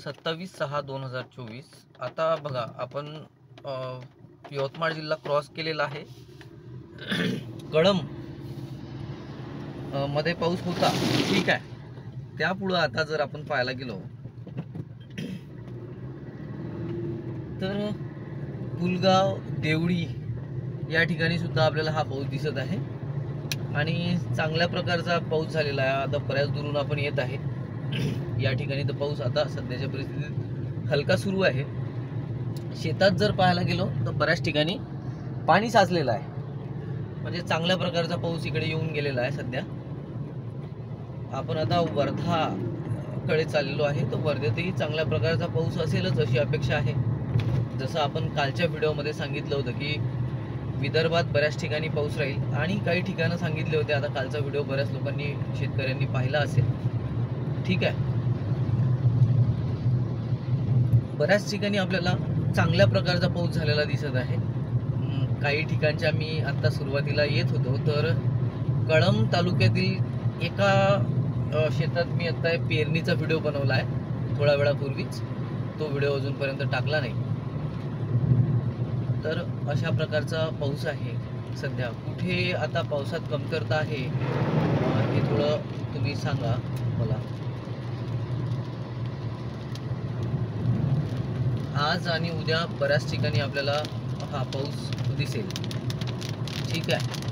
27/6/2024. आता बघा आपण यवतमाळ जिल्हा क्रॉस केलेला आहे. कळंब मध्ये पाऊस होता, ठीक आहे. त्यापुढं आता जर आपण पाहायला गेलो तर पुलगाव देवळी या ठिकाणी सुद्धा आपल्याला हा पाऊस दिसत आहे आणि चांगल्या प्रकारचा पाऊस झालेला आहे. आता बऱ्याच दुरून आपण येत आहे या ठिकाणी तर पाऊस आता सध्याच्या परिस्थितीत हलका सुरू आहे. शेतात जर पाहायला गेलो तर बऱ्याच ठिकाणी पाणी साचलेलं आहे, म्हणजे चांगल्या प्रकारचा पाऊस इकडे येऊन गेलेला आहे. सध्या आपण आता वर्धाकडे चाललेलो आहे, तर वर्धेतही चांगल्या प्रकारचा पाऊस असेलच अशी अपेक्षा आहे. जसं आपण कालच्या व्हिडिओमध्ये सांगितलं होतं की विदर्भात बऱ्याच ठिकाणी पाऊस राहील आणि काही ठिकाणं सांगितले होते. आता कालचा व्हिडिओ बऱ्याच लोकांनी शेतकऱ्यांनी पाहिला असेल, ठीक आहे. बऱ्याच ठिकाणी आपल्याला चांगल्या प्रकारचा पाऊस झालेला दिसत आहे. काही ठिकाणच्या मी आता सुरुवातीला येत होतो तर कळंब तालुक्यातील एका शेतात मी आता पेरणीचा व्हिडिओ बनवला आहे थोड्या वेळापूर्वीच. तो व्हिडिओ अजूनपर्यंत टाकला नाही. तर अशा प्रकारचा पाऊस आहे सध्या. कुठे आता पावसात कमतरता आहे हे थोडं तुम्ही सांगा मला. आज आणि उद्या बऱ्याच ठिकाणी आपल्याला हा पाऊस दिसेल, ठीक आहे.